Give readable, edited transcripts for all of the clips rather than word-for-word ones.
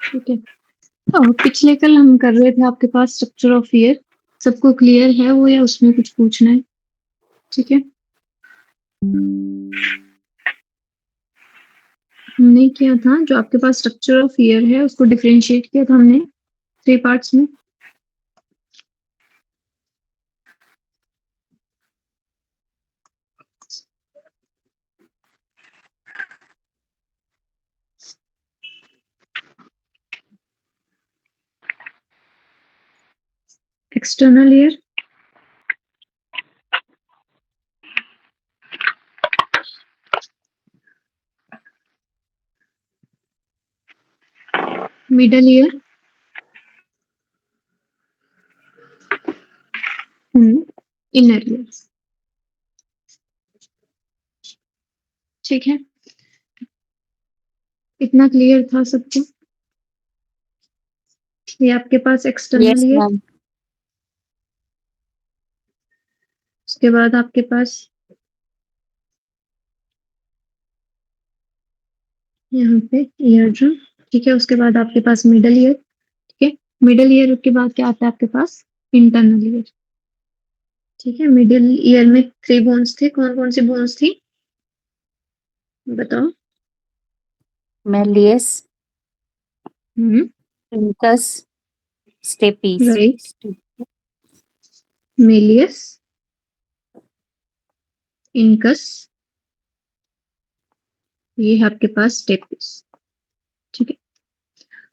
ठीक है। पिछले कल हम कर रहे थे आपके पास स्ट्रक्चर ऑफ ईयर, सबको क्लियर है वो या उसमें कुछ पूछना है? ठीक है, हमने किया था जो आपके पास स्ट्रक्चर ऑफ ईयर है उसको डिफरेंशिएट किया था हमने 3 पार्ट्स में। External ear, middle ear, inner ear. ठीक है, इतना क्लियर था सबको? ये आपके पास एक्सटर्नल यस ईयर, मैम। उसके बाद आपके पास यहाँ पे ईयर ड्रम। ठीक है, उसके बाद आपके पास मिडल ईयर। ठीक है, मिडल ईयर के बाद क्या आता है आपके पास? Internal ear. ठीक है, मिडिल ईयर में 3 बोन्स थे, कौन कौन सी बोन्स थी बताओ? Malleus, hmm, incus, stapes. Right. Malleus, incus, ये है आपके पास स्टेपिस। ठीक है,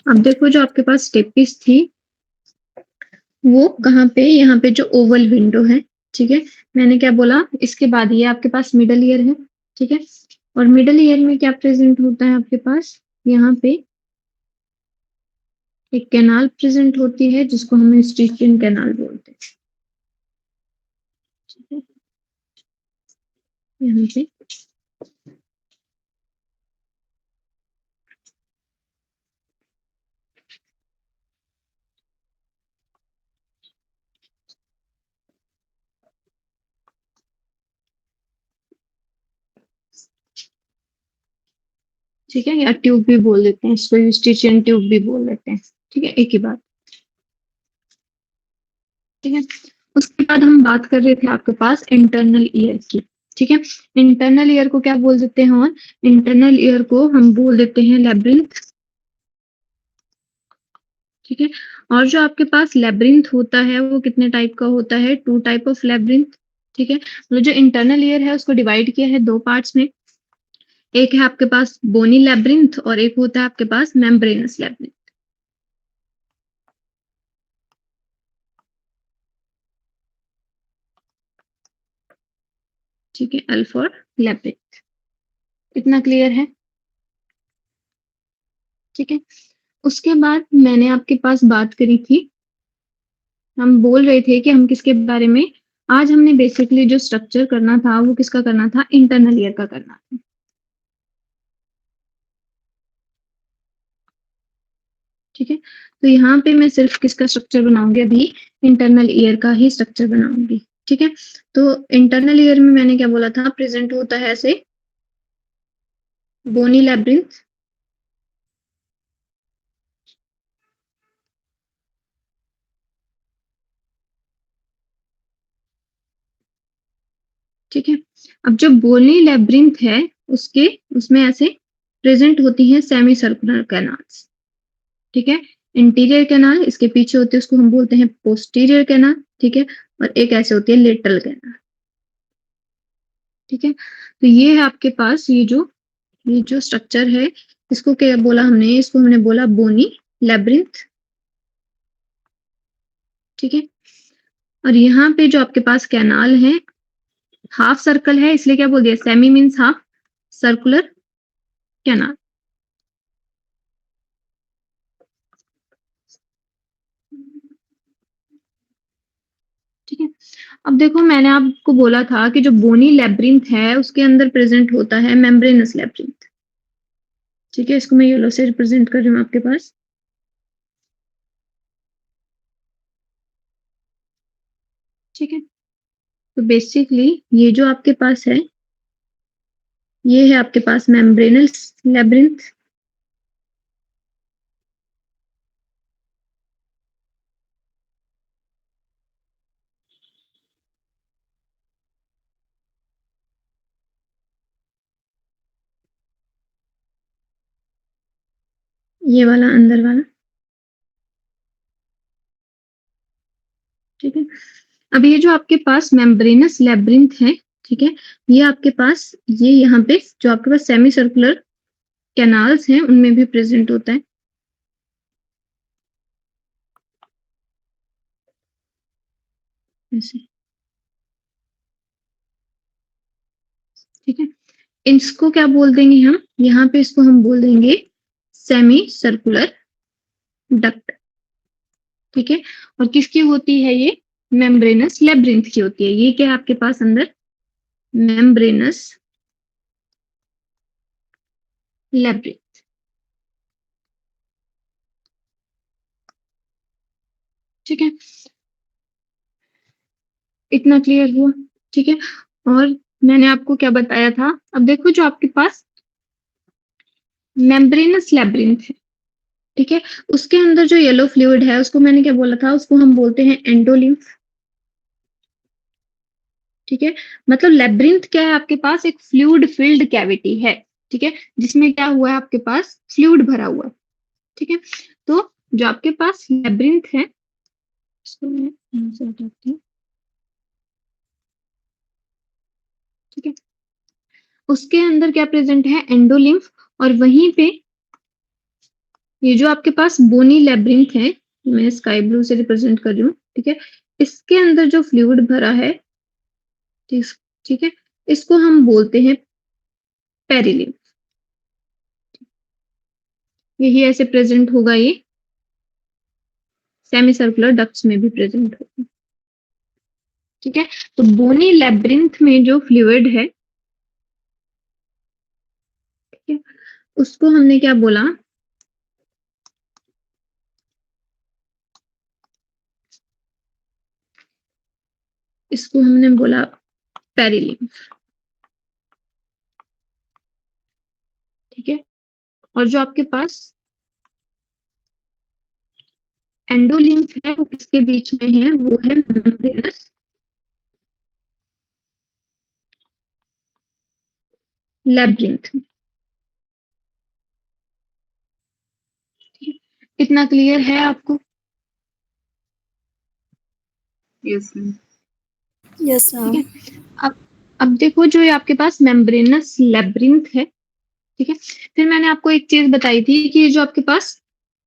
अब देखो जो आपके पास स्टेपिस थी वो कहाँ पे, यहाँ पे जो ओवल विंडो है। ठीक है, मैंने क्या बोला, इसके बाद ये आपके पास मिडल ईयर है। ठीक है, और मिडल ईयर में क्या प्रेजेंट होता है आपके पास? यहाँ पे एक कैनाल प्रेजेंट होती है जिसको हम स्टिचियन कैनाल बोलते हैं। ठीक है, यहाँ पे ठीक है, या ट्यूब भी बोल देते हैं इसको, स्टिचियन ट्यूब भी बोल देते हैं। ठीक है, एक ही बात। ठीक है, उसके बाद हम बात कर रहे थे आपके पास इंटरनल ईयर की। ठीक है, इंटरनल ईयर को क्या बोल देते हैं? और इंटरनल ईयर को हम बोल देते हैं लेब्रिंथ। ठीक है, और जो आपके पास लेब्रिंथ होता है वो कितने टाइप का होता है? 2 टाइप ऑफ लेब्रिंथ। ठीक है, मतलब जो इंटरनल ईयर है उसको डिवाइड किया है 2 पार्ट्स में। एक है आपके पास बोनी लेब्रिंथ और एक होता है आपके पास मेम्ब्रेनस लेब्रिंथ। ठीक है, एल फॉर लेब्रिंथ। इतना क्लियर है? ठीक है, उसके बाद मैंने आपके पास बात करी थी, हम बोल रहे थे कि हम किसके बारे में, आज हमने बेसिकली जो स्ट्रक्चर करना था वो किसका करना था? इंटरनल ईयर का करना था। ठीक है, तो यहाँ पे मैं सिर्फ किसका स्ट्रक्चर बनाऊंगी अभी? इंटरनल ईयर का ही स्ट्रक्चर बनाऊंगी। ठीक है, तो इंटरनल ईयर में मैंने क्या बोला था? प्रेजेंट होता है ऐसे बोनी लेब्रिंथ। ठीक है, अब जो बोनी लेब्रिंथ है उसके उसमें ऐसे प्रेजेंट होती हैं सेमी सर्कुलर कैनाल्स। ठीक है, इंटीरियर कैनाल इसके पीछे होती है, उसको हम बोलते हैं पोस्टीरियर कैनाल। ठीक है, और एक ऐसे होती है लेटरल कैनाल। ठीक है, तो ये है आपके पास ये जो स्ट्रक्चर है, इसको क्या बोला हमने? इसको हमने बोला बोनी लेब्रिंथ। ठीक है, और यहाँ पे जो आपके पास कैनाल है हाफ सर्कल है, इसलिए क्या बोल दिया? Semi means half circular canal. ठीक है, अब देखो मैंने आपको बोला था कि जो बोनी लेब्रिंथ है उसके अंदर प्रेजेंट होता है मेम्ब्रेनस लेब्रिंथ। ठीक है, इसको मैं येलो से रिप्रेजेंट कर रही हूँ आपके पास। ठीक है, तो बेसिकली ये जो आपके पास है ये है आपके पास मेम्ब्रेनस लेब्रिंथ। ये वाला अंदर वाला, ठीक है। अब ये जो आपके पास मेम्ब्रेनस लेब्रिंथ है, ठीक है, ये आपके पास ये यहाँ पे जो आपके पास सेमी सर्कुलर कैनाल्स हैं उनमें भी प्रेजेंट होता है, ऐसे, ठीक है। इसको क्या बोल देंगे हम, यहाँ पे इसको हम बोल देंगे सेमी सर्कुलर डक्ट, ठीक है। और किसकी होती है ये, मेम्ब्रेनस लेब्रिंथ की होती है। ये क्या है आपके पास अंदर, मेम्ब्रेनस लेब्रिंथ, ठीक है। इतना क्लियर हुआ, ठीक है। और मैंने आपको क्या बताया था, अब देखो जो आपके पास मेम्ब्रेनस लेब्रिंथ है, ठीक है, उसके अंदर जो येलो फ्लूइड है उसको मैंने क्या बोला था, उसको हम बोलते हैं एंडोलिम्फ, ठीक है। मतलब लेब्रिंथ क्या है आपके पास, एक फ्लूइड फिल्ड कैविटी है, ठीक है, जिसमें क्या हुआ है आपके पास फ्लूइड भरा हुआ है, ठीक है। तो जो आपके पास लेब्रिंथ है, इसको मैं यहाँ से हटाती हूँ, ठीक है, उसके अंदर क्या प्रेजेंट है, एंडोलिम्फ। और वहीं पे ये जो आपके पास बोनी लेब्रिंथ है, मैं स्काई ब्लू से रिप्रेजेंट कर रही हूँ, ठीक है, इसके अंदर जो फ्लूइड भरा है, ठीक, ठीक है, इसको हम बोलते हैं पेरिलिम्फ। यही ऐसे प्रेजेंट होगा, ये सेमी सर्कुलर डक्ट्स में भी प्रेजेंट होगा, ठीक है। तो बोनी लेब्रिंथ में जो फ्लूइड है, ठीक है, उसको हमने क्या बोला, इसको हमने बोला पेरिलिम्फ, ठीक है। और जो आपके पास एंडोलिम्फ है वो किसके बीच में है, वो है मेम्ब्रेनस लेब्रिंथ, इतना क्लियर है आपको। Yes ma'am. Yes, ठीक ma'am. है। अब देखो जो ये आपके पास मेम्ब्रेनस लेब्रिंथ है, ठीक है, फिर मैंने आपको एक चीज बताई थी कि ये जो आपके पास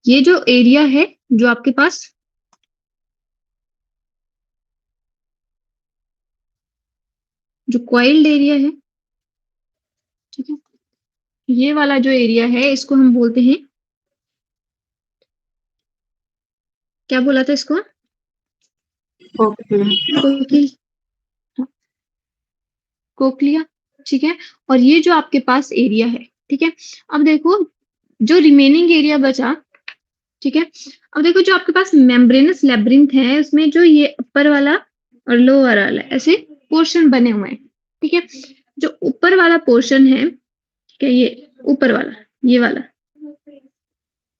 ये जो एरिया है, जो आपके पास जो कॉइल्ड एरिया है, ठीक है, ये वाला जो एरिया है इसको हम बोलते हैं, क्या बोला था इसको, ओके। कोकिल, कोक्लिया, ठीक है। और ये जो आपके पास एरिया है, ठीक है, अब देखो जो रिमेनिंग एरिया बचा, ठीक है, अब देखो जो आपके पास मेम्ब्रेनस लेब्रिंथ है उसमें जो ये अपर वाला और लोअर वाला ऐसे पोर्शन बने हुए हैं, ठीक है। जो ऊपर वाला पोर्शन है, ठीक है, ये ऊपर वाला, ये वाला,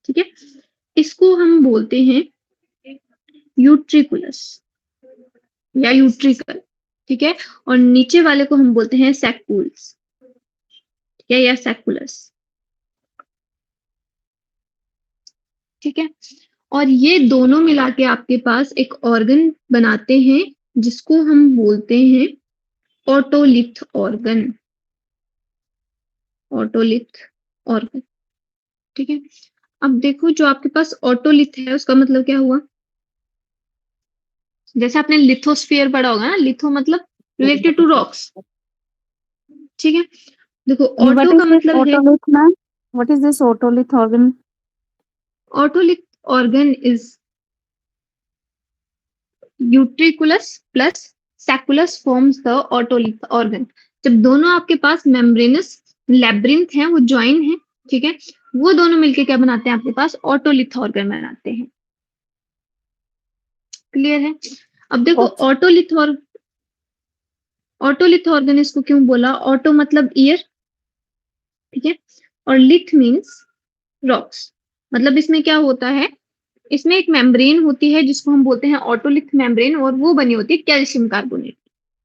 ठीक है, इसको हम बोलते हैं यूट्रिकुलस या यूट्रिकल, ठीक है। और नीचे वाले को हम बोलते हैं सैक्यूल्स, ठीक है, या सैकुलस, ठीक है। और ये दोनों मिला के आपके पास एक ऑर्गन बनाते हैं जिसको हम बोलते हैं ऑटोलिथ ऑर्गन, ऑटोलिथ ऑर्गन, ठीक है। अब देखो जो आपके पास ऑटोलिथ है उसका मतलब क्या हुआ, जैसे आपने लिथोस्फीयर पढ़ा होगा ना, लिथो मतलब रिलेटेड टू रॉक्स, ठीक है। देखो What ऑटो is का this मतलब है, otolith, ma'am? What is this otolith organ? Otolith organ is utriculus plus sacculus forms the otolith organ. जब दोनों आपके पास मेम्ब्रेनस लेब्रिंथ हैं वो ज्वाइन है, ठीक है, वो दोनों मिलके क्या बनाते हैं आपके पास ऑटोलिथ ऑर्गन बनाते हैं, क्लियर है। अब देखो Okay. ऑटोलिथ ऑर्गन इसको क्यों बोला, ऑटो मतलब ईयर, ठीक है, और लिथ मीन्स रॉक्स। मतलब इसमें क्या होता है, इसमें एक मेम्ब्रेन होती है जिसको हम बोलते हैं ऑटोलिथ मेम्ब्रेन, और वो बनी होती है कैल्शियम कार्बोनेट,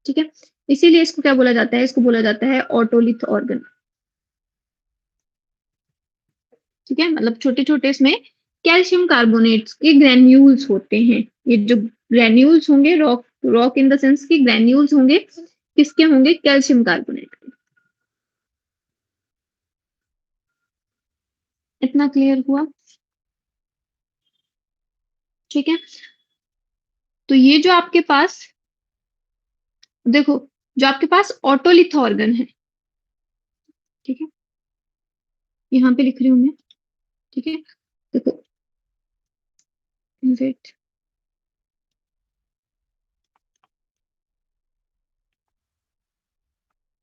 ठीक है। इसीलिए इसको क्या बोला जाता है, इसको बोला जाता है ऑटोलिथ ऑर्गन, ठीक है, मतलब छोटे छोटे इसमें कैल्शियम कार्बोनेट्स के ग्रेन्यूल्स होते हैं। ये जो ग्रेन्यूल्स होंगे, रॉक इन द सेंस की ग्रेन्यूल्स होंगे, किसके होंगे? कैल्शियम कार्बोनेट के। इतना क्लियर हुआ? ठीक है, तो ये जो आपके पास, देखो, जो आपके पास ऑटोलिथ ऑर्गन है, ठीक है, यहाँ पे लिख रही हूँ मैं, ठीक है, देखो, वेट,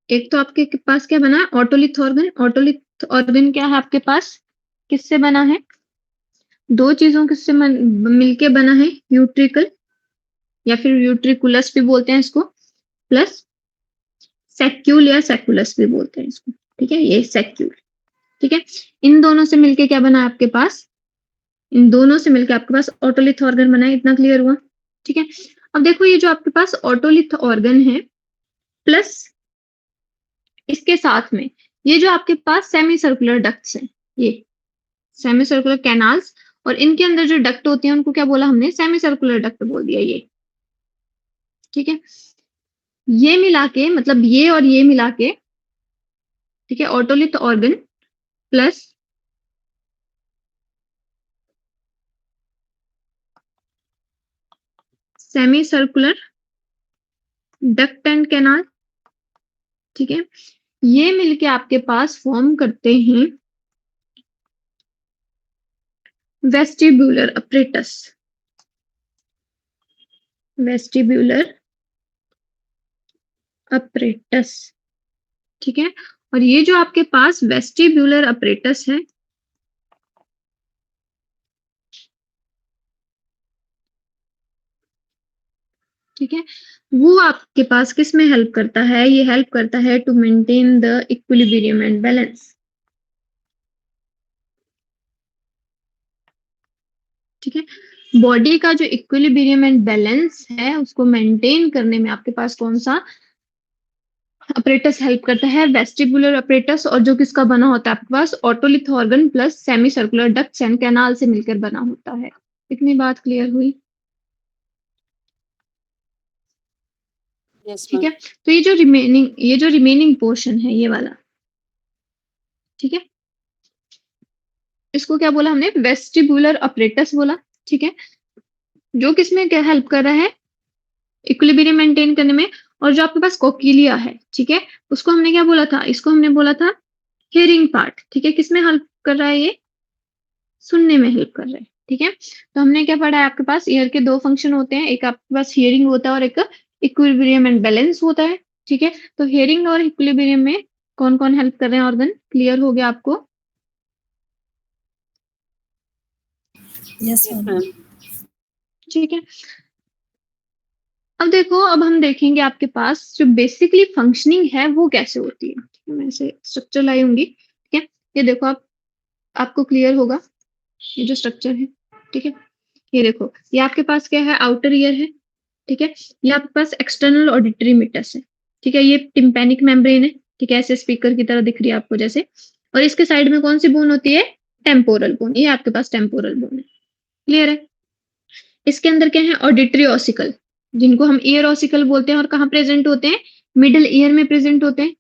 एक तो आपके पास क्या बना? Otolith organ. ऑटोलिथ ऑर्गन क्या है आपके पास? किससे बना है? दो चीजों किससे मिलके बना है? यूट्रिकल या फिर यूट्रिकुलस भी बोलते हैं इसको, प्लस सेक्यूल या सेकुलस भी बोलते हैं इसको, ठीक है, ये सेक्यूल, ठीक है। इन दोनों से मिलके क्या बना आपके पास? इन दोनों से मिलके आपके पास ऑटोलिथ ऑर्गन बना है। इतना क्लियर हुआ? ठीक है, अब देखो, ये जो आपके पास ऑटोलिथ ऑर्गन है, प्लस इसके साथ में ये जो आपके पास सेमी सर्कुलर डक्ट्स हैं, ये सेमी सर्कुलर कैनाल्स, और इनके अंदर जो डक्ट होते हैं उनको क्या बोला हमने? सेमी सर्कुलर डक्ट बोल दिया ये, ठीक है। ये मिला के, मतलब ये और ये मिला के, ठीक है, otolith organ plus semi circular duct and canal, ठीक है, ये मिलके आपके पास फॉर्म करते हैं वेस्टिब्यूलर अपरेटस। वेस्टिब्यूलर अपरेटस, ठीक है, और ये जो आपके पास वेस्टिब्यूलर अपरेटस है, ठीक है, वो आपके पास किस में हेल्प करता है? ये हेल्प करता है to maintain the equilibrium and balance, ठीक है। बॉडी का जो इक्विलिब्रियम एंड बैलेंस है उसको मेंटेन करने में आपके पास कौन सा अपरेटस हेल्प करता है? वेस्टिबुलर अपरेटस, और जो किसका बना होता है आपके पास? Otolith organ plus semi circular ducts and canal से मिलकर बना होता है। इतनी बात क्लियर हुई? Yes, ठीक ma'am. है, तो ये जो रिमेनिंग पोर्शन है, ये वाला, ठीक है, इसको क्या बोला हमने? वेस्टिबुलर अपरेटस बोला, ठीक है, जो किसमें क्या हेल्प कर रहा है? इक्विलिब्रियम मेंटेन करने में। और जो आपके पास कोक्लिया है, ठीक है, उसको हमने क्या बोला था? इसको हमने बोला था हियरिंग पार्ट, ठीक है, किसमें हेल्प कर रहा है? ये सुनने में हेल्प कर रहा है, ठीक है। तो हमने क्या पढ़ा है? आपके पास ईयर के दो फंक्शन होते हैं, एक आपके पास हियरिंग होता है और एक इक्विलिब्रियम एंड बैलेंस होता है, ठीक है। तो हियरिंग और इक्विलिब्रियम में कौन कौन हेल्प कर रहे हैं ऑर्गन? क्लियर हो गया आपको? Yes, ma'am. ठीक है, अब देखो, अब हम देखेंगे आपके पास जो बेसिकली फंक्शनिंग है वो कैसे होती है, ठीक है। मैं ऐसे स्ट्रक्चर लाई होंगी, ठीक है, ये देखो, आपको क्लियर होगा ये जो स्ट्रक्चर है, ठीक है। ये देखो, ये आपके पास क्या है? आउटर ईयर है, ठीक है, ये आपके पास एक्सटर्नल ऑडिटरी मिटस है, ठीक है, ये टिम्पैनिक मेम्ब्रेन है, ठीक है, ऐसे स्पीकर की तरह दिख रही है आपको जैसे, और इसके साइड में कौन सी बोन होती है? टेम्पोरल बोन, ये आपके पास टेम्पोरल बोन है, क्लियर है। इसके अंदर क्या है? ऑडिटरी ऑसिकल, जिनको हम ईयर ऑसिकल बोलते हैं, और कहाँ प्रेजेंट होते हैं? मिडिल ईयर में प्रेजेंट होते हैं,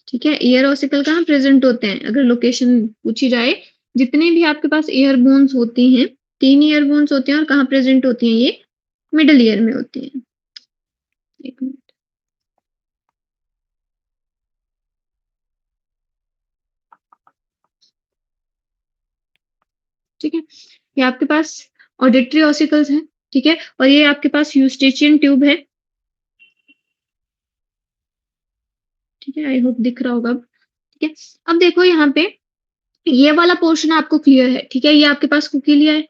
ठीक है। ईयर ऑसिकल कहाँ प्रेजेंट होते हैं अगर लोकेशन पूछी जाए? जितने भी आपके पास ईयर बोन्स होती हैं, 3 ईयर बोन्स होते हैं, और कहाँ प्रेजेंट होती हैं? ये मिडिल ईयर में होती हैं। एक मिनट, ठीक है, ये आपके पास ऑडिटरी ऑसिकल्स हैं, ठीक है, और ये आपके पास यूस्टेचियन ट्यूब है, ठीक है, आई होप दिख रहा होगा अब, ठीक है। अब देखो यहाँ पे ये वाला पोर्शन आपको क्लियर है, ठीक है, ये आपके पास कुकीलिया है,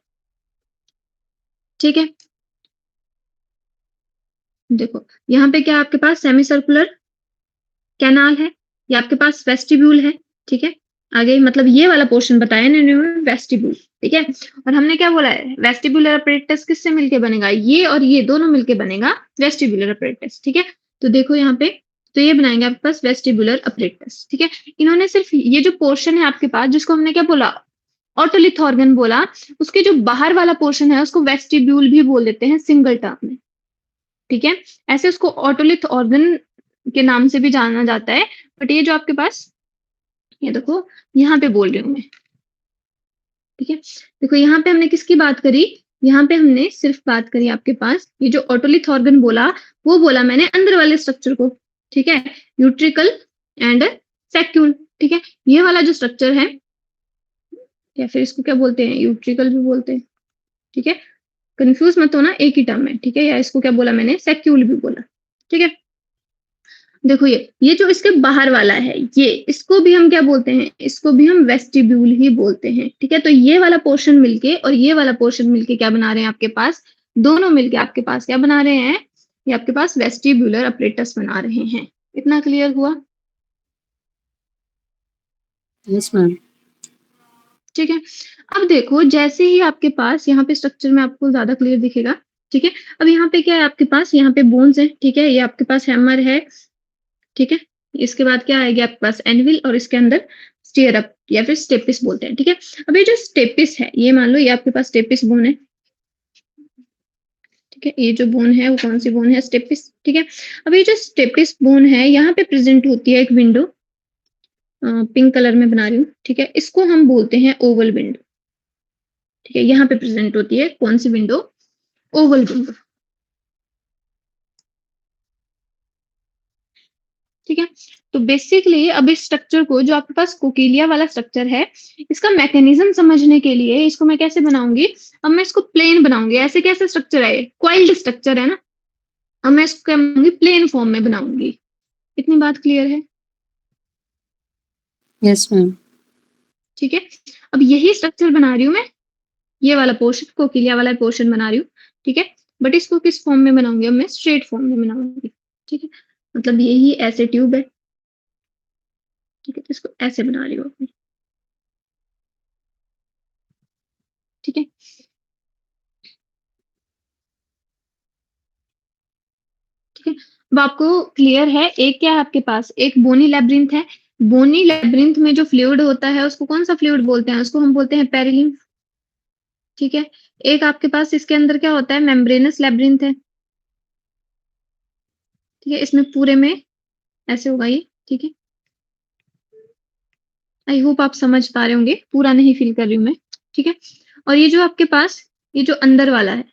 ठीक है। देखो, यहाँ पे क्या आपके पास? सेमी सर्कुलर कैनाल है, ये आपके पास वेस्टिब्यूल है, ठीक है। आगे मतलब ये वाला पोर्शन बताया ना इन्होंने, वेस्टिब्यूल, ठीक है। और हमने क्या बोला है? वेस्टिब्यूलर अपरेटस किससे मिलके बनेगा? ये और ये दोनों मिलके बनेगा वेस्टिब्यूलर अपरेटस, ठीक है। तो देखो यहाँ पे, तो ये बनाएंगे आपके पास वेस्टिबुलर अपरेटस। ठीक है, इन्होंने सिर्फ ये जो पोर्शन है आपके पास, जिसको हमने क्या बोला, ऑटोलिथ ऑर्गन बोला, उसके जो बाहर वाला पोर्शन है उसको वेस्टिब्यूल भी बोल देते हैं सिंगल टर्म में। ठीक है, ऐसे उसको ऑटोलिथ ऑर्गन के नाम से भी जाना जाता है। बट ये जो आपके पास, ये देखो यहाँ पे बोल रही हूँ मैं। ठीक है, देखो यहाँ पे हमने किसकी बात करी, यहाँ पे हमने सिर्फ बात करी आपके पास, ये जो ऑटोलिथ ऑर्गन बोला वो बोला मैंने अंदर वाले स्ट्रक्चर को। ठीक है, यूट्रिकल एंड सैक्यूल। ठीक है, ये वाला जो स्ट्रक्चर है, या फिर इसको क्या बोलते हैं, यूट्रिकल भी बोलते हैं। ठीक है, कंफ्यूज मत होना, एक ही टर्म है। ठीक है, या इसको क्या बोला मैंने, सैक्यूल भी बोला। ठीक है, देखो ये जो इसके बाहर वाला है, ये इसको भी हम क्या बोलते हैं, इसको भी हम वेस्टिब्यूल ही बोलते हैं। ठीक है, तो ये वाला पोर्शन मिलके और ये वाला पोर्शन मिलके क्या बना रहे हैं आपके पास, दोनों मिलके आपके पास क्या बना रहे हैं, ये आपके पास वेस्टिब्यूलर अपरेटस बना रहे हैं। इतना क्लियर हुआ? Yes, ma'am. ठीक है, अब देखो जैसे ही आपके पास यहाँ पे स्ट्रक्चर में आपको ज्यादा क्लियर दिखेगा। ठीक है, अब यहाँ पे क्या है आपके पास, यहाँ पे बोन्स है। ठीक है, ये आपके पास हैमर है। ठीक है, इसके बाद क्या आएगा आपके पास, एनविल, और इसके अंदर स्टीयरअप या फिर स्टेपिस बोलते हैं। ठीक है, अब ये जो स्टेपिस है, ये मान लो ये आपके पास स्टेपिस बोन है। ठीक है, ये जो बोन है वो कौन सी बोन है, स्टेपिस। ठीक है, अब ये जो स्टेपिस बोन है, यहाँ पे प्रेजेंट होती है एक विंडो, पिंक कलर में बना रही हूँ। ठीक है, इसको हम बोलते हैं ओवल विंडो। ठीक है, यहाँ पे प्रेजेंट होती है कौन सी विंडो, ओवल विंडो। ठीक है, तो बेसिकली अब इस स्ट्रक्चर को, जो आपके पास कोकिलिया वाला स्ट्रक्चर है, इसका मैकेनिज्म समझने के लिए इसको मैं कैसे बनाऊंगी, अब मैं इसको प्लेन बनाऊंगी। ऐसे कैसे स्ट्रक्चर है, क्वाइल्ड स्ट्रक्चर है ना, अब मैं इसको क्या बनाऊंगी, प्लेन फॉर्म में बनाऊंगी। इतनी बात क्लियर है? Yes, ma'am. ठीक है, अब यही स्ट्रक्चर बना रही हूँ मैं, ये वाला पोर्शन, कोकिलिया वाला पोर्शन बना रही हूँ। ठीक है, बट इसको किस फॉर्म में बनाऊंगी, अब मैं स्ट्रेट फॉर्म में बनाऊंगी। ठीक है, मतलब यही ऐसे ट्यूब है। ठीक है, तो इसको ऐसे बना रही हूँ अपनी। ठीक है, ठीक है, अब आपको क्लियर है, एक क्या है आपके पास, एक बोनी लैब्रिंथ है। बोनी लैब्रिंथ में जो फ्लूइड होता है उसको कौन सा फ्लूइड बोलते हैं, उसको हम बोलते हैं पेरिलिम्फ। ठीक है, एक आपके पास इसके अंदर क्या होता है, मेम्ब्रेनस लैब्रिंथ है। ठीक है, इसमें पूरे में ऐसे होगा ये। ठीक है, आई होप आप समझ पा रहे होंगे, पूरा नहीं फिल कर रही हूँ मैं। ठीक है, और ये जो आपके पास, ये जो अंदर वाला है,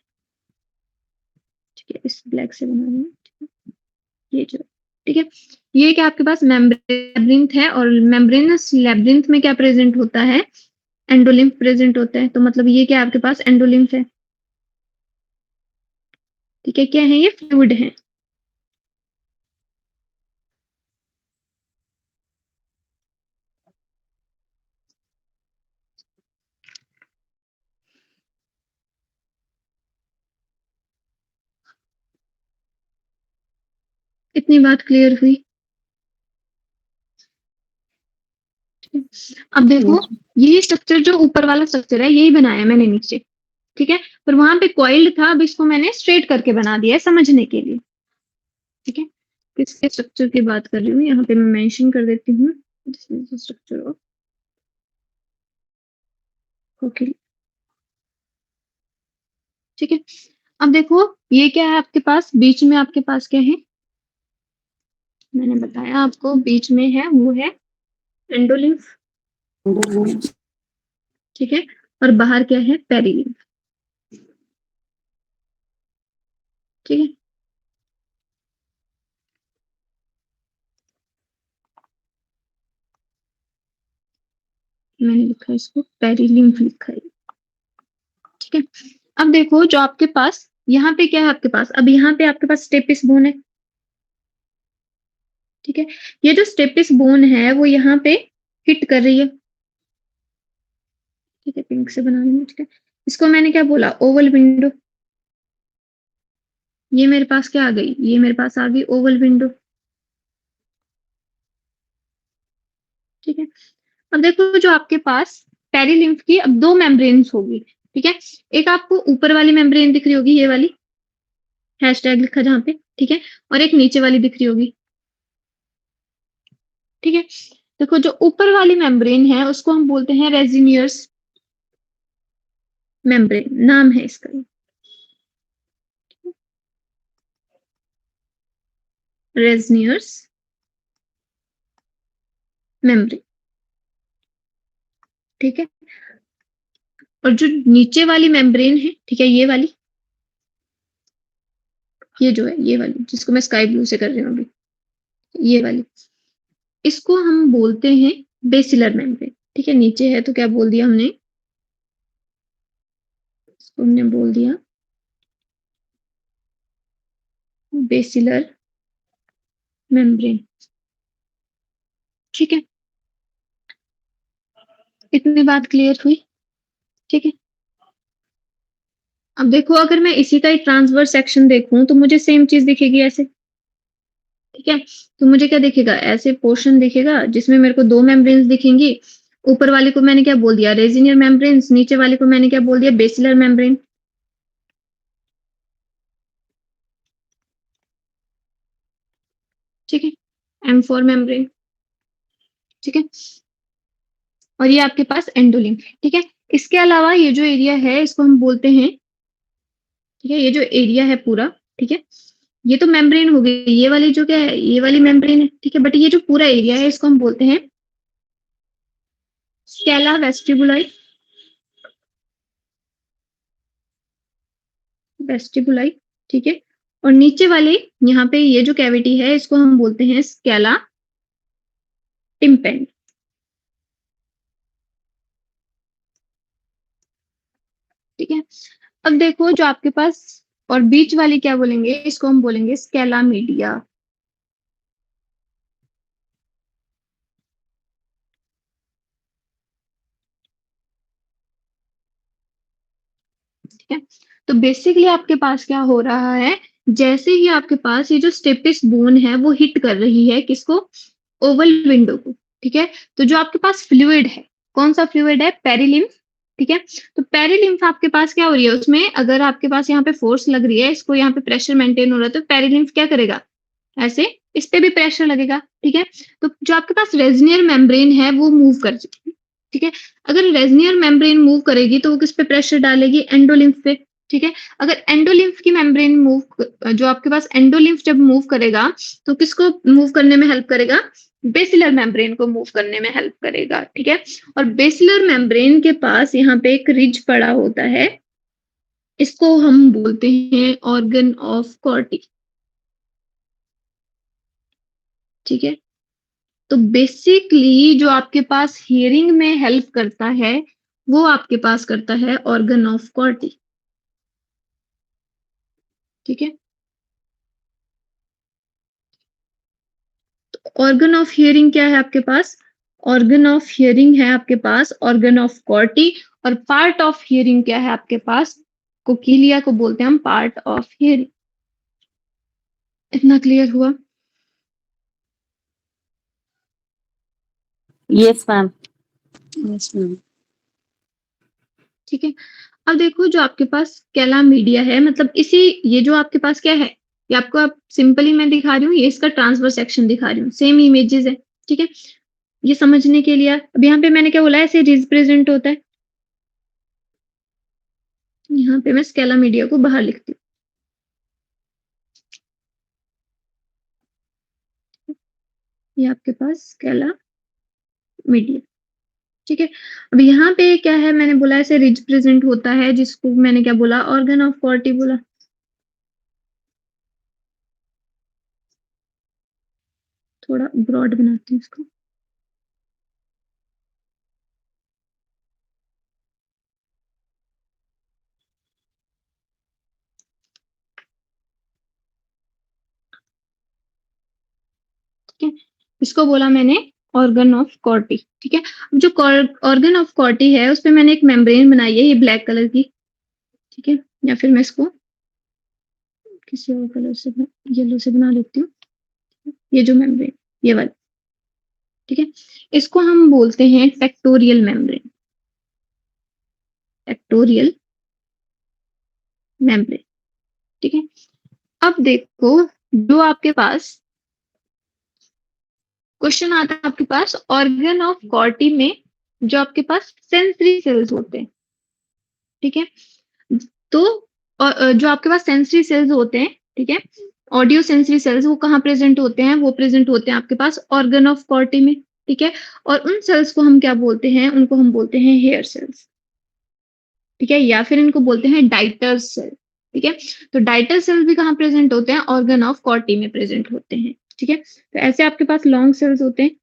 ठीक है, इस ब्लैक से बना रही हूँ। ठीक है, ये जो, ठीक है, ये क्या आपके पास मेम्ब्रेन है, और मेम्ब्रेनस लैब्रिंथ में क्या प्रेजेंट होता है, एंडोलिम्फ प्रेजेंट होता है। तो मतलब ये क्या आपके पास एंडोलिम्फ है। ठीक है, क्या है ये, फ्लूइड है। इतनी बात क्लियर हुई? अब देखो, यही स्ट्रक्चर जो ऊपर वाला स्ट्रक्चर है यही बनाया मैंने नीचे। ठीक है, पर वहां पे कॉइल्ड था, अब इसको मैंने स्ट्रेट करके बना दिया है समझने के लिए। ठीक है, किसके स्ट्रक्चर की बात कर रही हूँ, यहाँ पे मैं मेंशन कर देती हूँ, this is the structure of cochlea. ठीक है, अब देखो ये क्या है आपके पास, बीच में आपके पास क्या है, मैंने बताया आपको बीच में है, वो है एंडोलिम्फ। ठीक है, और बाहर क्या है, पेरिलिम्फ। ठीक है, मैंने लिखा है इसको पेरिलिम्फ लिखा है। ठीक है, अब देखो जो आपके पास यहाँ पे क्या है आपके पास, अब यहाँ पे आपके पास स्टेपिस बोन है। ठीक है, ये जो स्टेपिस बोन है वो यहाँ पे हिट कर रही है। ठीक है, पिंक से बना रही हूँ। ठीक है, इसको मैंने क्या बोला, ओवल विंडो। ये मेरे पास क्या आ गई, ये मेरे पास आ गई ओवल विंडो। ठीक है, अब देखो जो आपके पास पेरिलिम्फ की अब दो मेम्ब्रेन्स होगी। ठीक है, एक आपको ऊपर वाली मेम्ब्रेन दिख रही होगी, ये वाली, हैशटैग लिखा जहाँ पे। ठीक है, और एक नीचे वाली दिख रही होगी। ठीक है। देखो जो ऊपर वाली मेम्ब्रेन है उसको हम बोलते हैं रेजिनियर्स मेम्ब्रेन, नाम है इसका। रेजिनियर्स मेम्ब्रेन, ठीक है। और जो नीचे वाली मेम्ब्रेन है, ठीक है, ये वाली, ये जो है ये वाली जिसको मैं स्काई ब्लू से कर रही हूँ अभी, ये वाली, इसको हम बोलते हैं बेसिलर मेम्ब्रेन, ठीक है। नीचे है तो क्या बोल दिया हमने, इसको हमने बोल दिया बेसिलर मेम्ब्रेन, ठीक है। इतनी बात क्लियर हुई, ठीक है। अब देखो अगर मैं इसी का एक ट्रांसवर्स सेक्शन देखूं तो मुझे सेम चीज दिखेगी ऐसे, ठीक है। तो मुझे क्या दिखेगा, ऐसे पोर्शन दिखेगा जिसमें मेरे को दो मेम्ब्रेन्स दिखेंगी। ऊपर वाले को मैंने क्या बोल दिया, रेजिनियर मेम्ब्रेन्स, नीचे वाले को मैंने क्या बोल दिया, बेसिलर मेम्ब्रेन, ठीक है। M4 मेम्ब्रेन, ठीक है। और ये आपके पास एंडोलिंक, ठीक है। इसके अलावा ये जो एरिया है इसको हम बोलते हैं, ठीक है, ये जो एरिया है पूरा, ठीक है, ये तो मेम्ब्रेन हो गई, ये वाली जो क्या है, ये वाली मेम्ब्रेन है, ठीक है। बट ये जो पूरा एरिया है इसको हम बोलते हैं स्केला वेस्टिबुलाई, वेस्टिबुलाई, ठीक है। और नीचे वाले यहाँ पे ये जो कैविटी है इसको हम बोलते हैं स्केला टिम्पेन, ठीक है। अब देखो जो आपके पास और बीच वाली क्या बोलेंगे, इसको हम बोलेंगे स्केला मीडिया, ठीक है। तो बेसिकली आपके पास क्या हो रहा है, जैसे ही आपके पास ये जो स्टेपिस बोन है वो हिट कर रही है किसको, ओवल विंडो को, ठीक है। तो जो आपके पास फ्लूइड है, कौन सा फ्लूइड है, पेरिलिम्फ, ठीक है। तो पेरिलिम्फ आपके पास क्या हो रही है, उसमें अगर आपके पास यहाँ पे फोर्स लग रही है, इसको यहाँ पे प्रेशर मेंटेन हो रहा है, तो पेरिलिम्फ क्या करेगा, ऐसे इस पे भी प्रेशर लगेगा, ठीक है। तो जो आपके पास रेजिनियर मेम्ब्रेन है वो मूव कर, ठीक है। अगर रेजिनियर मेम्ब्रेन मूव करेगी तो वो किस पे प्रेशर डालेगी, एंडोलिम्फ पे, ठीक है। अगर एंडोलिम्फ की मेम्ब्रेन मूव, जो आपके पास एंडोलिम्फ जब मूव करेगा तो किसको मूव करने में हेल्प करेगा, बेसिलर मेम्ब्रेन को मूव करने में हेल्प करेगा, ठीक है। और बेसिलर मेम्ब्रेन के पास यहाँ पे एक रिज पड़ा होता है, इसको हम बोलते हैं ऑर्गन ऑफ कॉर्टी, ठीक है। तो बेसिकली जो आपके पास हियरिंग में हेल्प करता है वो आपके पास करता है ऑर्गन ऑफ कॉर्टी, ठीक है। ऑर्गन ऑफ हियरिंग क्या है आपके पास, ऑर्गन ऑफ हियरिंग है आपके पास ऑर्गन ऑफ कॉर्टी, और पार्ट ऑफ हियरिंग क्या है आपके पास, कोकिलिया को बोलते हैं हम पार्ट ऑफ हियरिंग। इतना क्लियर हुआ, Yes, ma'am. Yes, ma'am. ठीक है। अब देखो जो आपके पास कैलामीडिया है, मतलब इसी, ये जो आपके पास क्या है, ये आपको आप सिंपली मैं दिखा रही हूँ, ये इसका ट्रांसवर्स सेक्शन दिखा रही हूँ, सेम इमेजेस है, ठीक है। ये समझने के लिए अब यहाँ पे मैंने क्या बोला, ऐसे रिज प्रेजेंट होता है, यहाँ पे मैं स्केला मीडिया को बाहर लिखती हूँ, ये आपके पास स्केला मीडिया, ठीक है। अब यहाँ पे क्या है, मैंने बोला ऐसे रिज प्रेजेंट होता है, जिसको मैंने क्या बोला, ऑर्गन ऑफ कॉर्टी बोला। थोड़ा ब्रॉड बनाती हूँ इसको, ठीक है। इसको बोला मैंने ऑर्गन ऑफ कॉर्टी, ठीक है। अब जो ऑर्गन ऑफ कॉर्टी है उस पे मैंने एक मेम्ब्रेन बनाई है, ये ब्लैक कलर की, ठीक है। या फिर मैं इसको किसी और कलर से, येलो से बना लेती हूँ, ये जो मेम्ब्रेन, ये वाला, ठीक है। इसको हम बोलते हैं टेक्टोरियल मेम्ब्रेन, टेक्टोरियल मेम्ब्रेन, ठीक है। अब देखो जो आपके पास क्वेश्चन आता है आपके पास ऑर्गन ऑफ कॉर्टी में जो आपके पास सेंसरी सेल्स होते हैं, ठीक है। तो जो आपके पास सेंसरी सेल्स होते हैं, ठीक है, ऑडियो सेंसरी सेल्स वो कहाँ प्रेजेंट होते हैं? वो प्रेजेंट होते हैं आपके पास ऑर्गन ऑफ कॉर्टी में, ठीक है। और उन सेल्स को हम क्या बोलते हैं? उनको हम बोलते हैं हेयर सेल्स, ठीक है, या फिर इनको बोलते हैं डाइटर सेल, ठीक है। तो डाइटर सेल भी कहाँ प्रेजेंट होते हैं? ऑर्गन ऑफ कॉर्टी में प्रेजेंट होते हैं, ठीक है। तो ऐसे आपके पास लॉन्ग सेल्स होते हैं,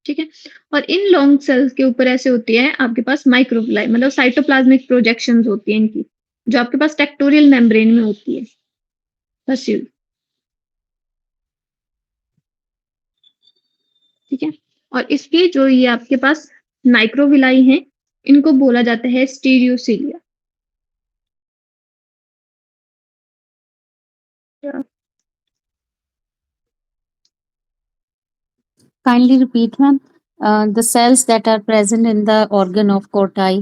ठीक है। और इन लॉन्ग सेल्स के ऊपर ऐसे होती है आपके पास माइक्रोविलाई, मतलब साइटोप्लाज्मिक प्रोजेक्शंस होती है इनकी, जो आपके पास टेक्टोरियल मेम्ब्रेन में होती है, पस्यूल, ठीक है। और इसके जो ये आपके पास माइक्रोविलाई हैं, इनको बोला जाता है स्टीरियोसिलिया। Kindly repeat, ma'am. The cells that are present in the organ of Corti.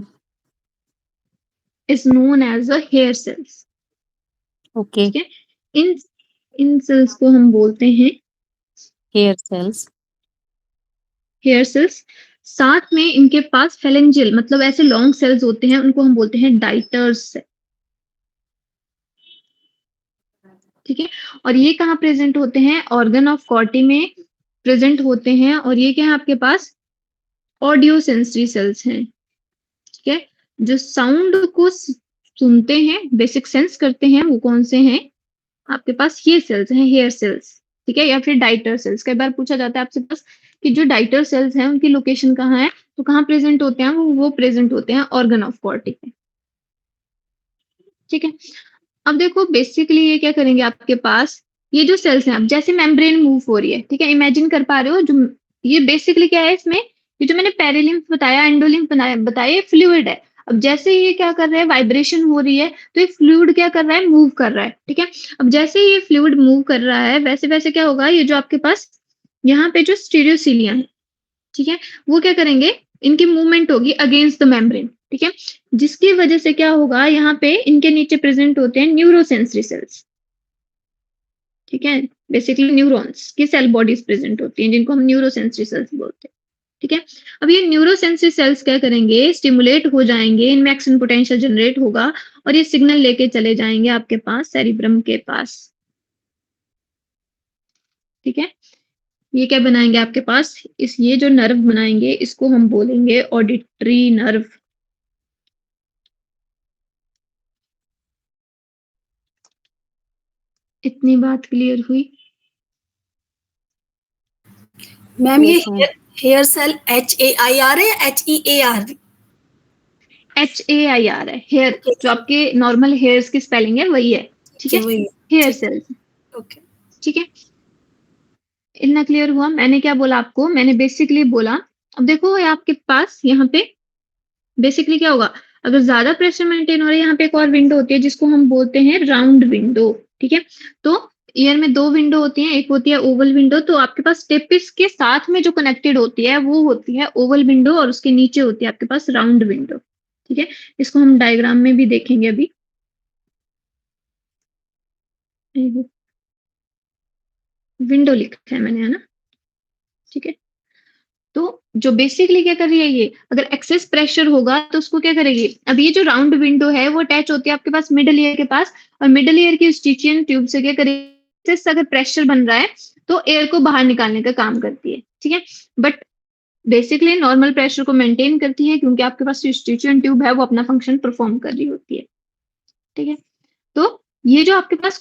Is known as a hair cells, Okay, ठीक है। इन इन सेल्स को हम बोलते हैं hair cells. Hair cells. साथ में इनके पास फेलेंजियल मतलब ऐसे लॉन्ग सेल्स होते हैं, उनको हम बोलते हैं डाइटर्स, ठीक है। और ये कहाँ प्रेजेंट होते हैं? ऑर्गन ऑफ कॉर्टी में प्रेजेंट होते हैं। और ये क्या है आपके पास? ऑडियो सेंसरी सेल्स हैं, ठीक है। जो साउंड को सुनते हैं, बेसिक सेंस करते हैं, वो कौन से हैं? आपके पास ये सेल्स हैं, हेयर सेल्स, ठीक है, या फिर डाइटर सेल्स। कई बार पूछा जाता है आपसे पास कि जो डाइटर सेल्स हैं उनकी लोकेशन कहाँ है, तो कहाँ प्रेजेंट होते हैं? वो प्रेजेंट होते हैं ऑर्गन ऑफ कॉर्टी में, ठीक है। अब देखो बेसिकली ये क्या करेंगे आपके पास, ये जो सेल्स हैं, अब जैसे मेम्ब्रेन मूव हो रही है, ठीक है, इमेजिन कर पा रहे हो, जो ये बेसिकली क्या है इसमें, ये जो मैंने पेरिलिम्फ बताया, एंडोलिम्फ बताया, ये फ्लूइड है। अब जैसे ये क्या कर रहा है, वाइब्रेशन हो रही है, तो ये फ्लूइड क्या कर रहा है? मूव कर रहा है, ठीक है। अब जैसे ये फ्लूइड मूव कर रहा है, वैसे वैसे क्या होगा, ये जो आपके पास यहाँ पे जो स्टीरियोसिलिया है, ठीक है, वो क्या करेंगे, इनकी मूवमेंट होगी अगेंस्ट द मेम्ब्रेन, ठीक है। जिसकी वजह से क्या होगा, यहाँ पे इनके नीचे प्रेजेंट होते हैं न्यूरोसेंसरी सेल्स, ठीक है। बेसिकली न्यूरॉन्स की सेल बॉडीज प्रेजेंट होती हैं, जिनको हम न्यूरोसेंसरी सेल्स बोलते हैं, ठीक है। अब ये न्यूरोसेंसरी सेल्स क्या करेंगे? स्टिमुलेट हो जाएंगे, इनमें एक्शन पोटेंशियल जनरेट होगा और ये सिग्नल लेके चले जाएंगे आपके पास सेरिब्रम के पास, ठीक है। ये क्या बनाएंगे आपके पास? ये जो नर्व बनाएंगे, इसको हम बोलेंगे ऑडिटरी नर्व। इतनी बात क्लियर हुई? मैम ये Yes, ma'am. Hair cell HAIR है या HEAR? HAIR है, हेयर, जो आपके नॉर्मल हेयर्स की स्पेलिंग है वही है, ठीक है, वही हेयर सेल्स, ओके। ठीक है। इतना क्लियर हुआ? मैंने क्या बोला आपको? मैंने बेसिकली बोला, अब देखो ये आपके पास यहाँ पे बेसिकली क्या होगा, अगर ज्यादा प्रेशर मेंटेन हो रहा है, यहाँ पे एक और विंडो होती है जिसको हम बोलते हैं राउंड विंडो, ठीक है। तो ईयर में दो विंडो होती हैं, एक होती है ओवल विंडो, तो आपके पास स्टेपिस के साथ में जो कनेक्टेड होती है वो होती है ओवल विंडो, और उसके नीचे होती है आपके पास राउंड विंडो, ठीक है। इसको हम डायग्राम में भी देखेंगे अभी। विंडो लिखा है मैंने, है ना, ठीक है। तो जो बेसिकली क्या कर रही है ये, अगर एक्सेस प्रेशर होगा तो उसको क्या करेगी, अब ये जो राउंड विंडो है वो अटैच होती है आपके पास मिडल ईयर के पास, और मिडल ईयर की स्टिचियन ट्यूब से क्या करेगी, अगर प्रेशर बन रहा है तो एयर को बाहर निकालने का काम करती है, ठीक है। बट बेसिकली नॉर्मल प्रेशर को मेंटेन करती है, क्योंकि आपके पास जो स्टिचियन ट्यूब है वो अपना फंक्शन परफॉर्म कर रही होती है, ठीक है। तो ये जो आपके पास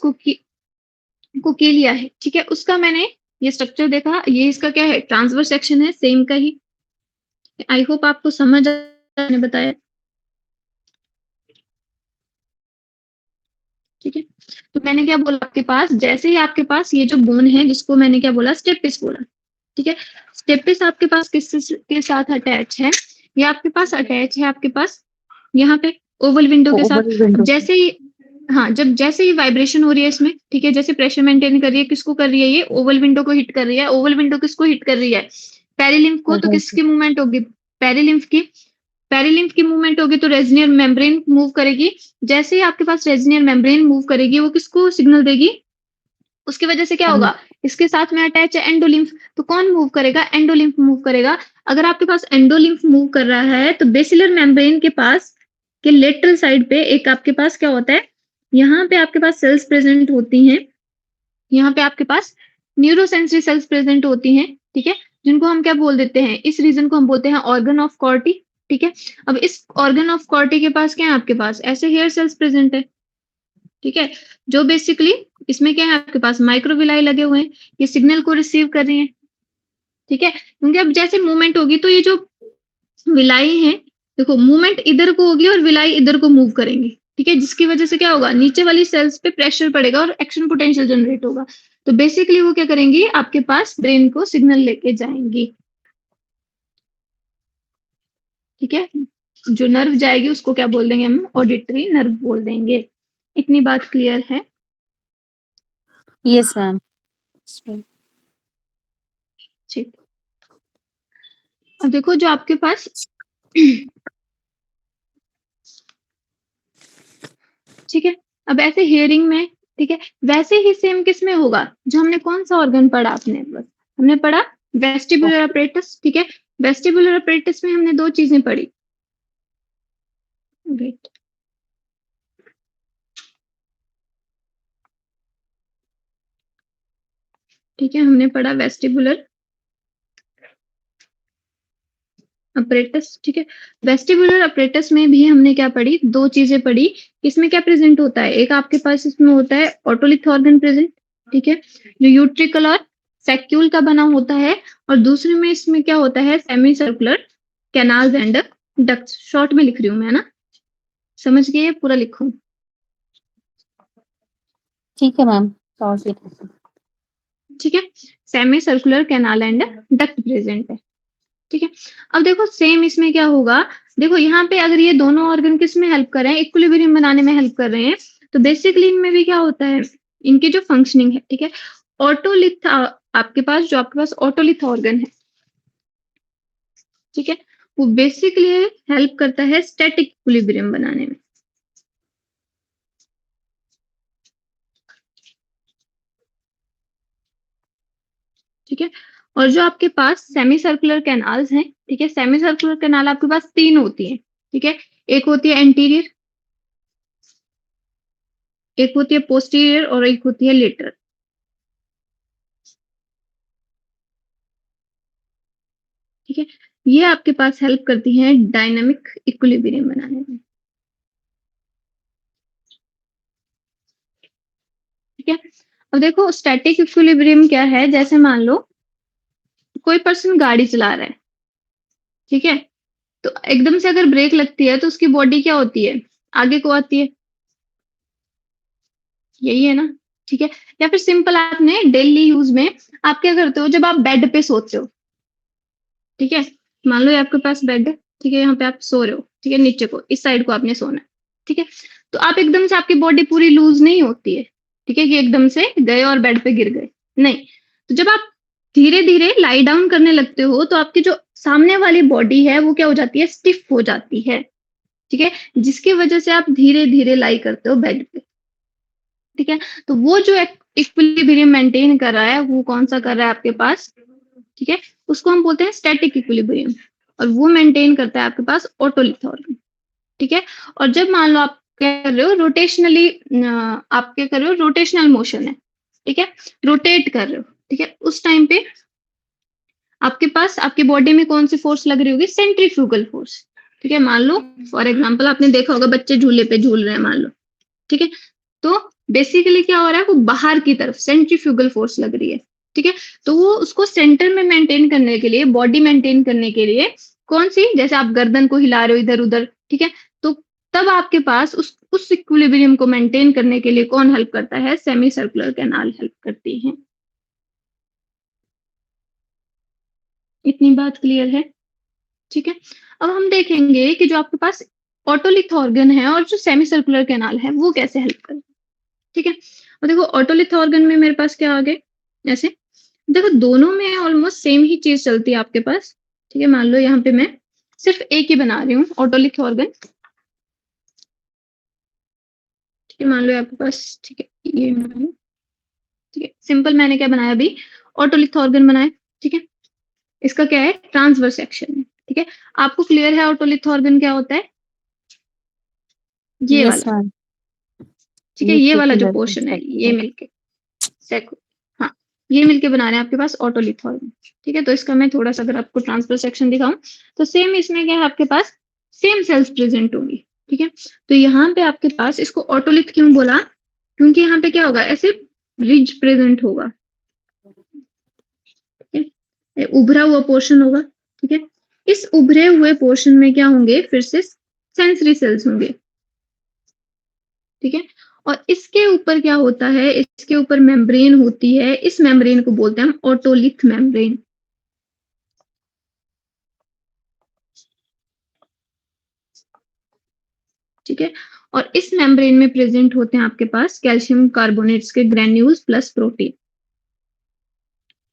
कोकिलिया है, ठीक है, उसका मैंने ये स्ट्रक्चर देखा, ये इसका क्या है, ट्रांसवर्स सेक्शन है सेम का ही। आई होप आपको समझ मैंने बताया, ठीक है। तो मैंने क्या बोला आपके पास, जैसे ही आपके पास ये जो बोन है जिसको मैंने क्या बोला, स्टेपिस बोला, ठीक है। स्टेपिस आपके पास किस के साथ अटैच है? ये आपके पास अटैच है आपके पास यहाँ पे ओवल विंडो के साथ। Oval window. जैसे ही हाँ, जैसे ही वाइब्रेशन हो रही है इसमें, ठीक है, जैसे प्रेशर मेंटेन कर रही है, किसको कर रही है? ये ओवल विंडो को हिट कर रही है। ओवल विंडो किसको हिट कर रही है? पेरिलिम्फ को। तो किसकी मूवमेंट होगी? पेरिलिम्फ की। पेरिलिम्फ की मूवमेंट होगी तो रेजिनियर मेम्ब्रेन मूव करेगी। जैसे ही आपके पास रेजिनियर मेम्ब्रेन मूव करेगी, वो किसको सिग्नल देगी? उसकी वजह से क्या होगा, इसके साथ में अटैच है एंडोलिम्फ, तो कौन मूव करेगा, एंडोलिम्फ मूव करेगा। अगर आपके पास एंडोलिम्फ मूव कर रहा है तो बेसिलर मेम्ब्रेन के पास के लेटरल साइड पे एक आपके पास क्या होता है, यहाँ पे आपके पास सेल्स प्रेजेंट होती हैं, यहाँ पे आपके पास न्यूरोसेंसरी सेल्स प्रेजेंट होती हैं, ठीक है, जिनको हम क्या बोल देते हैं, इस रीजन को हम बोलते हैं ऑर्गन ऑफ कॉर्टी, ठीक है। अब इस ऑर्गन ऑफ कॉर्टी के पास क्या है, आपके पास ऐसे हेयर सेल्स प्रेजेंट है, ठीक है, जो बेसिकली इसमें क्या है, आपके पास माइक्रोविलाई लगे हुए हैं, ये सिग्नल को रिसीव कर रही हैं, ठीक है, क्योंकि अब जैसे मूवमेंट होगी तो ये जो विलाई है, देखो मूवमेंट इधर को होगी और विलाई इधर को मूव करेंगे, ठीक है, जिसकी वजह से क्या होगा, नीचे वाली सेल्स पे प्रेशर पड़ेगा और एक्शन पोटेंशियल जनरेट होगा। तो बेसिकली वो क्या करेंगी, आपके पास ब्रेन को सिग्नल लेके जाएंगी, ठीक है। जो नर्व जाएगी उसको क्या बोल देंगे हम, ऑडिटरी नर्व बोल देंगे। इतनी बात क्लियर है? Yes, ma'am. ठीक, अब देखो जो आपके पास ठीक है, अब ऐसे हियरिंग में, ठीक है, वैसे ही सेम किस में होगा, जो हमने कौन सा ऑर्गन पढ़ा, आपने बस हमने पढ़ा वेस्टिबुलर अपरेटस, ठीक है, वेस्टिबुलर अपरेटस में हमने दो चीजें पढ़ी, वेट, ठीक है, हमने पढ़ा वेस्टिबुलर अपरेटस, ठीक है, वेस्टिबुलर अपरेटस में भी हमने क्या पढ़ी, दो चीजें पढ़ी, इसमें क्या प्रेजेंट होता है, एक आपके पास इसमें होता है ऑटोलिथ ऑर्गन प्रेजेंट, ठीक है, जो यूट्रिकल और सैक्यूल का बना होता है, और दूसरे में इसमें क्या होता है, semi circular canals and ducts, short में लिख रही हूँ मैं ना, समझ गए, पूरा लिखूं? ठीक है मैम, सॉरी। ठीक है, semi circular canal and duct present है, ठीक है। अब देखो सेम इसमें क्या होगा, देखो यहाँ पे अगर ये दोनों ऑर्गन किस में हेल्प कर रहे हैं, इक्विलिब्रियम बनाने में हेल्प कर रहे हैं, तो बेसिकली इनमें भी क्या होता है, इनकी जो फंक्शनिंग है, ठीक है, ऑटोलिथ आपके पास, जो आपके पास ऑटोलिथ ऑर्गन है, ठीक है, वो बेसिकली हेल्प करता है स्टैटिक इक्विलिब्रियम बनाने में, ठीक है। और जो आपके पास सेमी सर्कुलर कैनाल्स हैं, ठीक है, सेमी सर्कुलर कैनाल आपके पास तीन होती है, ठीक है, एक होती है एंटीरियर, एक होती है पोस्टीरियर और एक होती है लेटरल, ठीक है, ये आपके पास हेल्प करती हैं डायनामिक इक्विलिब्रियम बनाने में, ठीक है। अब देखो स्टैटिक इक्विलिब्रियम क्या है, जैसे मान लो कोई पर्सन गाड़ी चला रहा है, ठीक है, तो एकदम से अगर ब्रेक लगती है तो उसकी बॉडी क्या होती है, आगे को आती है, यही है ना, ठीक है। या फिर सिंपल आपने डेली यूज में आप क्या करते हो, जब आप बेड पे सोते हो, ठीक है, मान लो ये आपके पास बेड है, ठीक है, यहाँ पे आप सो रहे हो, ठीक है, नीचे को इस साइड को आपने सोना है, ठीक है, तो आप एकदम से आपकी बॉडी पूरी लूज नहीं होती है, ठीक है, कि एकदम से गए और बेड पे गिर गए, नहीं, तो जब आप धीरे धीरे लाई डाउन करने लगते हो तो आपकी जो सामने वाली बॉडी है वो क्या हो जाती है, स्टिफ हो जाती है, ठीक है, जिसकी वजह से आप धीरे धीरे लाई करते हो बेड पे, ठीक है, तो वो जो इक्विलिब्रियम मेंटेन कर रहा है वो कौन सा कर रहा है आपके पास, ठीक है, उसको हम बोलते हैं स्टैटिक इक्विलिब्रियम, और वो मेंटेन करता है आपके पास ऑटोलिथ ऑर्गन, ठीक है। और जब मान लो आप क्या कर रहे हो रोटेशनली, आप क्या कर रहे हो, रोटेशनल मोशन है, ठीक है, रोटेट कर रहे हो, ठीक है, उस टाइम पे आपके पास आपकी बॉडी में कौन सी फोर्स लग रही होगी, सेंट्रीफ्यूगल फोर्स, ठीक है, मान लो फॉर एग्जांपल आपने देखा होगा बच्चे झूले पे झूल रहे हैं मान लो, ठीक है, तो बेसिकली क्या हो रहा है, वो बाहर की तरफ सेंट्रीफ्यूगल फोर्स लग रही है, ठीक है, तो वो उसको सेंटर में मेंटेन करने के लिए, बॉडी मेंटेन करने के लिए कौन सी, जैसे आप गर्दन को हिला रहे हो इधर उधर, ठीक है, तो तब आपके पास उस इक्विलिब्रियम को मेंटेन करने के लिए कौन हेल्प करता है, सेमी सर्कुलर कैनाल हेल्प करती है। इतनी बात क्लियर है? ठीक है, अब हम देखेंगे कि जो आपके पास ऑटोलिथ ऑर्गन है और जो सेमी सर्कुलर कैनाल है वो कैसे हेल्प कर, ठीक है। और देखो ऑटोलिथ ऑर्गन में मेरे पास क्या आ गए, ऐसे देखो दोनों में ऑलमोस्ट सेम ही चीज चलती है आपके पास, ठीक है, मान लो यहाँ पे मैं सिर्फ एक ही बना रही हूँ ऑटोलिथ ऑर्गन, ठीक है, मान लो आपके पास, ठीक है, ये ठीक है, सिंपल मैंने क्या बनाया अभी, ऑटोलिथ ऑर्गन बनाया। ठीक है, इसका क्या है, ट्रांसवर्स सेक्शन है। ठीक है, आपको क्लियर है ऑटोलिथ ऑर्गन क्या होता है, ये Yes, वाला। ma'am. ठीक है, ये वाला जो Utricular पोर्शन है, ये sector. मिलके सेको, हाँ, ये मिलके बना रहे हैं आपके पास ऑटोलिथ ऑर्गन। ठीक है, तो इसका मैं थोड़ा सा अगर आपको ट्रांसफर सेक्शन दिखाऊं, तो सेम इसमें क्या है आपके पास, सेम सेल्स प्रेजेंट होंगी। ठीक है, तो यहाँ पे आपके पास, इसको ऑटोलिथ क्यों बोला, क्योंकि यहाँ पे क्या होगा, ऐसे रिज प्रेजेंट होगा। ठीक है, उभरा हुआ पोर्शन होगा। ठीक है, इस उभरे हुए पोर्शन में क्या होंगे, फिर से सेंसरी सेल्स होंगे। ठीक है, और इसके ऊपर क्या होता है, इसके ऊपर मेम्ब्रेन होती है, इस मेम्ब्रेन को बोलते हैं हम ऑटोलिथ मेम्ब्रेन। ठीक है, और इस मेम्ब्रेन में प्रेजेंट होते हैं आपके पास कैल्शियम कार्बोनेट्स के ग्रेन्यूल्स प्लस प्रोटीन।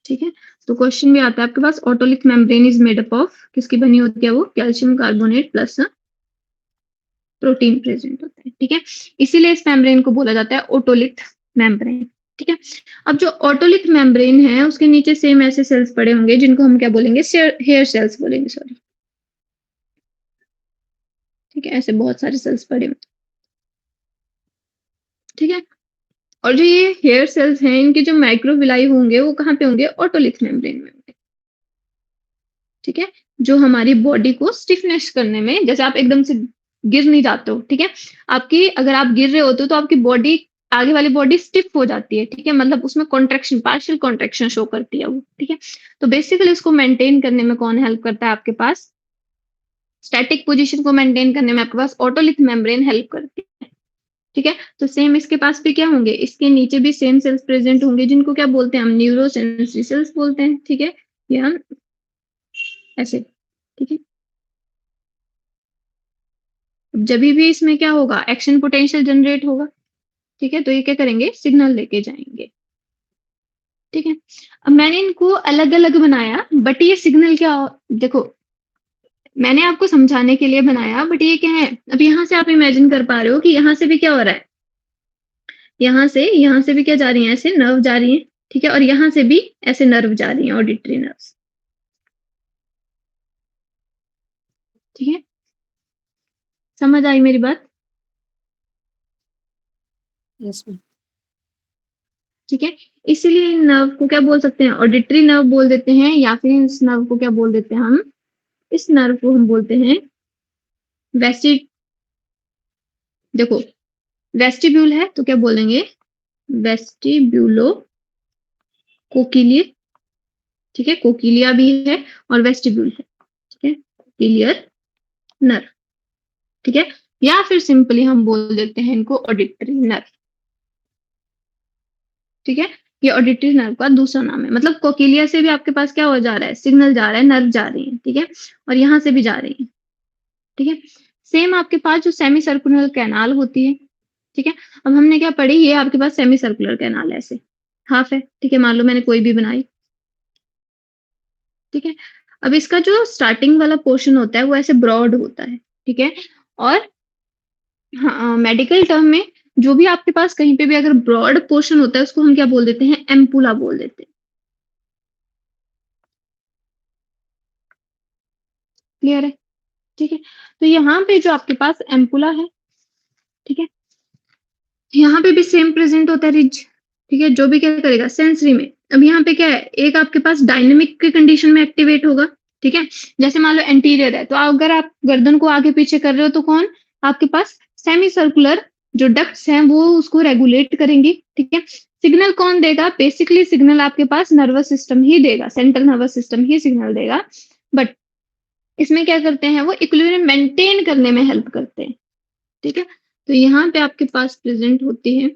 ठीक है, तो क्वेश्चन भी आता है आपके पास, otolith membrane is made up of, किसकी बनी होती है वो, calcium carbonate plus protein present होता है। ठीक है, इसीलिए इस मेम्ब्रेन को बोला जाता है ऑटोलिथ मेम्ब्रेन। ठीक है, अब जो ऑटोलिथ मेम्ब्रेन है, उसके नीचे सेम ऐसे सेल्स पड़े होंगे जिनको हम क्या बोलेंगे, हेयर सेल्स बोलेंगे, सॉरी। ठीक है, ऐसे बहुत सारे सेल्स पड़े होंगे। ठीक है, और जो ये हेयर सेल्स हैं, इनके जो माइक्रोविलाई होंगे वो कहाँ पे होंगे, ऑटोलिथ मेम्ब्रेन में होंगे। ठीक है, जो हमारी बॉडी को स्टिफनेस करने में, जैसे आप एकदम से गिर नहीं जाते हो। ठीक है, आपकी, अगर आप गिर रहे होते हो तो आपकी बॉडी, आगे वाली बॉडी स्टिफ हो जाती है। ठीक है, मतलब उसमें कॉन्ट्रेक्शन, पार्शियल कॉन्ट्रेक्शन शो करती है वो। ठीक है, तो बेसिकली उसको मेंटेन करने में कौन हेल्प करता है आपके पास, स्टैटिक पोजीशन को मेंटेन करने में आपके पास ऑटोलिथ मेम्ब्रेन हेल्प करती है। ठीक है, तो सेम इसके पास भी क्या होंगे, इसके नीचे भी सेम सेल्स प्रेजेंट होंगे, जिनको क्या बोलते हैं हम, न्यूरोसेंसरी सेल्स बोलते हैं। ठीक है, ये हम ऐसे। ठीक है, जब भी इसमें क्या होगा, एक्शन पोटेंशियल जनरेट होगा। ठीक है, तो ये क्या करेंगे, सिग्नल लेके जाएंगे। ठीक है, अब मैंने इनको अलग अलग बनाया, बट ये सिग्नल क्या, देखो मैंने आपको समझाने के लिए बनाया, बट ये क्या है, अब यहाँ से आप इमेजिन कर पा रहे हो कि यहाँ से भी क्या हो रहा है, यहाँ से भी क्या जा रही है, ऐसे नर्व जा रही है। ठीक है, और यहाँ से भी ऐसे नर्व जा रही है, ऑडिटरी नर्व्स। ठीक है, समझ आई मेरी बात। Yes, ma'am. ठीक है, इसीलिए इन नर्व को क्या बोल सकते हैं, ऑडिटरी नर्व बोल देते हैं, या फिर इस नर्व को क्या बोल देते हैं हम, इस नर्व को हम बोलते हैं वेस्टि, देखो वेस्टिब्यूल है तो क्या बोलेंगे, वेस्टिब्यूलो कोकिलियर। ठीक है, कोकिलिया भी है और वेस्टिब्यूल है। ठीक है, कोकिलियर नर्व। ठीक है, या फिर सिंपली हम बोल देते हैं इनको ऑडिटरी नर्व। ठीक है, ये ऑडिटरी नर्व का दूसरा नाम है, मतलब कोकिलिया से भी आपके पास क्या हो जा रहा है, सिग्नल जा रहा है, नर्व जा रही है। ठीक है, और यहाँ से भी जा रही है। ठीक है, सेम आपके पास जो सेमी सर्कुलर कैनाल होती है। ठीक है, अब हमने क्या पढ़ी, ये आपके पास सेमी सर्कुलर कैनाल है, ऐसे हाफ है। ठीक है, मान लो मैंने कोई भी बनाई। ठीक है, अब इसका जो स्टार्टिंग वाला पोर्शन होता है वो ऐसे ब्रॉड होता है। ठीक है, और हाँ, मेडिकल टर्म में जो भी आपके पास कहीं पे भी अगर ब्रॉड पोर्शन होता है, उसको हम क्या बोल देते हैं, एम्पुला बोल देते हैं। क्लियर है। ठीक है, तो यहाँ पे जो आपके पास एम्पुला है, ठीक है, यहाँ पे भी सेम प्रेजेंट होता है रिज। ठीक है, जो भी क्या करेगा सेंसरी में, अब यहाँ पे क्या है, एक आपके पास डायनेमिक के कंडीशन में एक्टिवेट होगा। ठीक है, जैसे मान लो एंटीरियर है, तो अगर आप गर्दन को आगे पीछे कर रहे हो तो कौन, आपके पास सेमी सर्कुलर जो डक्ट्स हैं वो उसको रेगुलेट करेंगी। ठीक है, सिग्नल कौन देगा, बेसिकली सिग्नल आपके पास नर्वस सिस्टम ही देगा, सेंट्रल नर्वस सिस्टम ही सिग्नल देगा, बट इसमें क्या करते हैं, वो इक्विलिब्रियम मेंटेन करने में हेल्प करते हैं। ठीक है, तो यहाँ पे आपके पास प्रेजेंट होती है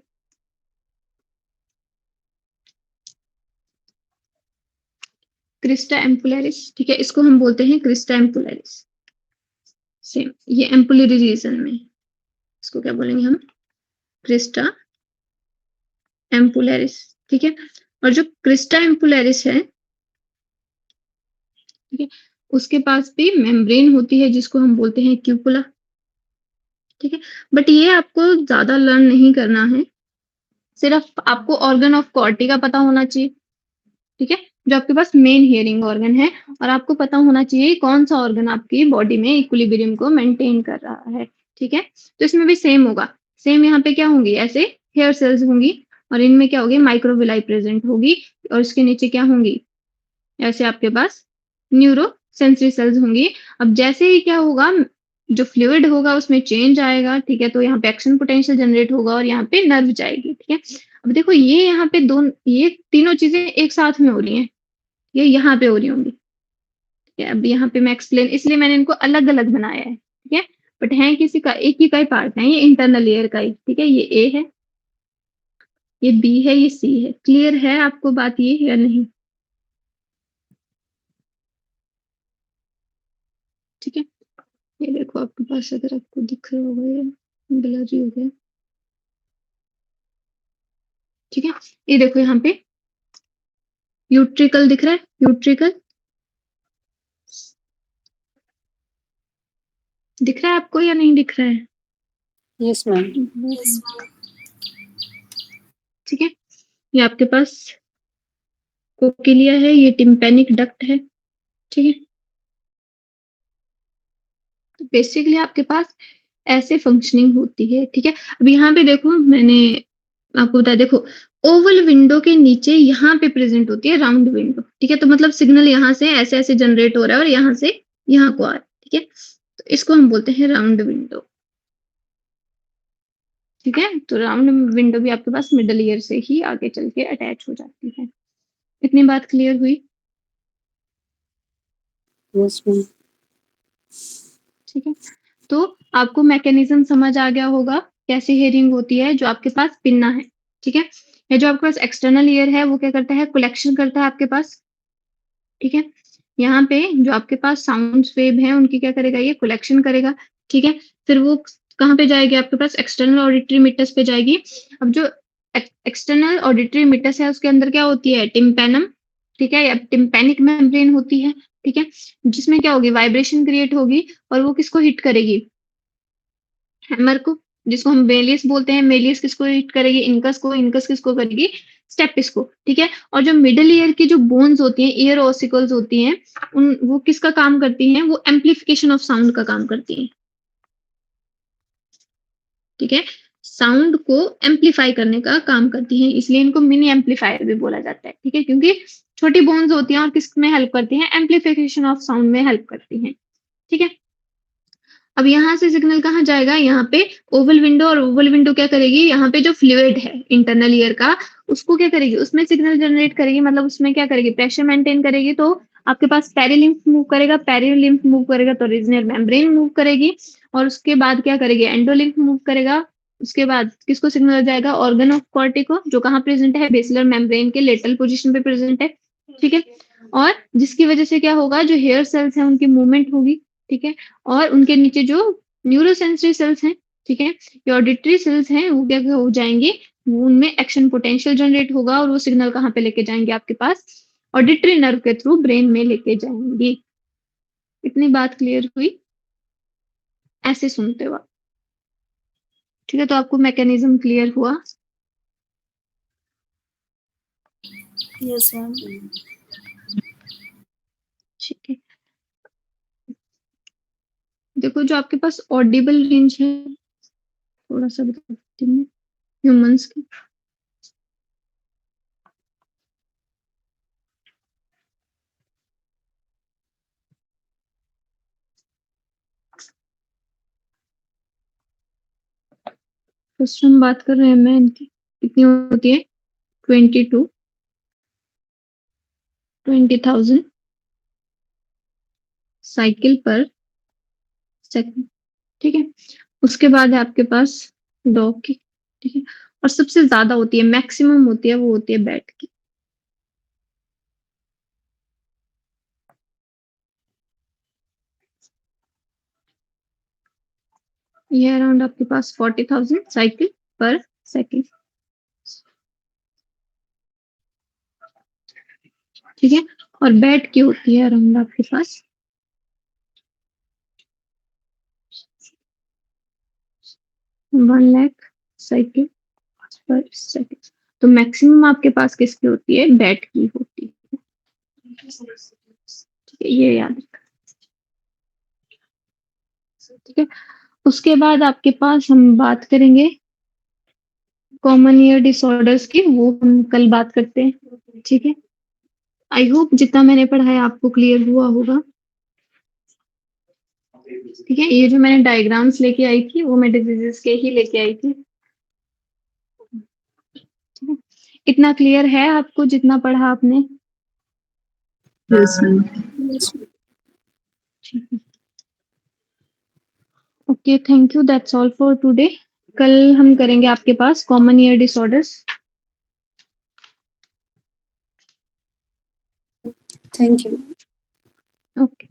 क्रिस्टा एम्पुलरिस। ठीक है, इसको हम बोलते हैं क्रिस्टा एम्पुलरिस। सेम ये एम्पुलरी रीजन में, इसको क्या बोलेंगे हम, क्रिस्टा एम्पुलरिस। ठीक है, और जो क्रिस्टा एम्पुलरिस है, ठीक है, उसके पास भी मेम्ब्रेन होती है जिसको हम बोलते हैं क्यूपुला। ठीक है, बट ये आपको ज्यादा लर्न नहीं करना है। सिर्फ आपको ऑर्गन ऑफ कॉर्टी का पता होना चाहिए, ठीक है, जो आपके पास मेन हियरिंग ऑर्गन है, और आपको पता होना चाहिए कौन सा ऑर्गन आपकी बॉडी में इक्विलिब्रियम को मेंटेन कर रहा है, ठीक है। तो इसमें भी सेम होगा, सेम यहाँ पे क्या होंगी, ऐसे हेयर सेल्स होंगी, और इनमें क्या होगी, माइक्रोविलाई प्रेजेंट होगी, और इसके नीचे क्या होंगी, ऐसे आपके पास न्यूरो सेंसरी सेल्स होंगी। अब जैसे ही क्या होगा, जो फ्लूइड होगा उसमें चेंज आएगा, ठीक है, तो यहाँ पे एक्शन पोटेंशियल जनरेट होगा और यहाँ पे नर्व जाएगी, ठीक है। अब देखो ये यहाँ पे ये तीनों चीजें एक साथ में हो रही हैं, ये यहाँ पे हो रही होंगी, ठीक है। अब यहाँ पे मैं एक्सप्लेन, इसलिए मैंने इनको अलग अलग बनाया है, ठीक है, बट है किसी का एक ही का ही पार्ट है, ये इंटरनल ईयर का ही, ठीक है। ये ए है, ये बी है, ये सी है। क्लियर है आपको बात ये या नहीं, ठीक है। ये देखो आपके पास, अगर आपको दिख रहा होगा, ये ब्लर ही हो गया, ठीक है। ये देखो यहाँ पे यूट्रिकल दिख रहा है, यूट्रिकल दिख रहा है आपको या नहीं दिख रहा है, Yes, ma'am. Yes, ma'am. ठीक है। ये आपके पास कोकिलिया है, ये टिम्पेनिक डक्ट है, ठीक है। तो बेसिकली आपके पास ऐसे फंक्शनिंग होती है, ठीक है। अब यहाँ पे देखो, मैंने आपको बताया, देखो ओवल विंडो के नीचे यहाँ पे प्रेजेंट होती है राउंड विंडो, ठीक है। तो मतलब सिग्नल यहाँ से ऐसे ऐसे जनरेट हो रहा है और यहाँ से यहाँ को आ रहा है, ठीक है। तो इसको हम बोलते हैं राउंड विंडो, ठीक है। तो राउंड विंडो भी आपके पास मिडल ईयर से ही आगे चल के अटैच हो जाती है। इतनी बात क्लियर हुई, Yes, ma'am. ठीक है। तो आपको मैकेनिज्म समझ आ गया होगा कैसे हेयरिंग होती है। जो आपके पास पिन्ना है, ठीक है, ये जो आपके पास एक्सटर्नल ईयर है वो क्या करता है, कलेक्शन करता है आपके पास, ठीक है। यहाँ पे जो आपके पास साउंड वेव है उनकी क्या करेगा, ये कलेक्शन करेगा, ठीक है। फिर वो कहाँ पे जाएगी, आपके पास एक्सटर्नल ऑडिटरी मिटस पे जाएगी। अब जो एक्सटर्नल ऑडिटरी मिटस है उसके अंदर क्या होती है, टिम्पेनम, ठीक है, या टिम्पेनिक मेम्ब्रेन होती है, ठीक है, जिसमें क्या होगी, वाइब्रेशन क्रिएट होगी, और वो किसको हिट करेगी, हैमर को, जिसको हम मेलियस बोलते हैं। मेलियस किसको हिट करेगी, इनकस को, इनकस किसको करेगी, स्टेपिस को, ठीक है। और जो मिडल ईयर की जो बोन्स होती हैं, ईयर ऑसिकल्स होती हैं, उन वो किसका काम करती हैं, वो एम्पलीफिकेशन ऑफ साउंड का काम करती हैं, ठीक है। साउंड को एम्पलीफाई करने का काम करती हैं, इसलिए इनको मिनी एम्पलीफायर भी बोला जाता है, ठीक है, क्योंकि छोटी बोन्स होती हैं और किस में हेल्प करती हैं, एम्पलीफिकेशन ऑफ साउंड में हेल्प करती हैं, ठीक है। अब यहाँ से सिग्नल कहाँ जाएगा, यहाँ पे ओवल विंडो, और ओवल विंडो क्या करेगी, यहाँ पे जो फ्लूइड है इंटरनल ईयर का, उसको क्या करेगी, उसमें सिग्नल जनरेट करेगी, मतलब उसमें क्या करेगी, प्रेशर मेंटेन करेगी। तो आपके पास पेरिलिम्फ मूव करेगा, पेरिलिम्फ मूव करेगा तो रीजनल मेम्ब्रेन मूव करेगी, और उसके बाद क्या करेगी, एंडोलिम्फ मूव करेगा। उसके बाद किसको सिग्नल जाएगा, ऑर्गन ऑफ कॉर्टी को, जो कहाँ प्रेजेंट है, बेसिलर मेम्ब्रेन के लेटरल पोजिशन पे प्रेजेंट है, ठीक है। और जिसकी वजह से क्या होगा, जो हेयर सेल्स है उनकी मूवमेंट होगी, ठीक है। और उनके नीचे जो न्यूरोसेंसरी सेल्स हैं, ठीक है, ये ऑडिटरी सेल्स हैं, वो क्या हो जाएंगे, वो उनमें एक्शन पोटेंशियल जनरेट होगा, और वो सिग्नल कहाँ पे लेके जाएंगे, आपके पास ऑडिटरी नर्व के थ्रू ब्रेन में लेके जाएंगे। इतनी बात क्लियर हुई, ऐसे सुनते हो आप, ठीक है। तो आपको मैकेनिज्म क्लियर हुआ, Yes, ma'am. ठीक है। देखो जो आपके पास ऑडिबल रेंज है, थोड़ा सा बताती हूँ ह्यूमंस की, फर्स्ट हम बात कर रहे हैं मैन की, कितनी होती है, 20,000 साइकिल पर सेकंड, ठीक है। उसके बाद है आपके पास डॉग की, ठीक है। और सबसे ज्यादा होती है, मैक्सिमम होती है, वो होती है बैट की। ये अराउंड आपके पास 40,000 साइकिल पर सेकंड, ठीक है। और बैट की होती है अराउंड आपके पास 1 लाख साइकिल पर सेकंड। तो मैक्सिमम आपके पास किसकी होती है? बैट की होती है। ठीक है, ये याद रखना। ठीक है, उसके बाद आपके पास हम बात करेंगे कॉमन ईयर डिसऑर्डर्स की, वो हम कल बात करते हैं। ठीक है, आई होप जितना मैंने पढ़ाया आपको क्लियर हुआ होगा। ठीक है, ये जो मैंने डायग्राम्स लेके आई थी वो मैं डिजीजेस के ही लेके आई थी। ठीक है, इतना क्लियर है आपको जितना पढ़ा आपने? Yes, ma'am. ठीक है, okay, thank you, that's all for today. कल हम करेंगे आपके पास common ear disorders. Thank you. Okay.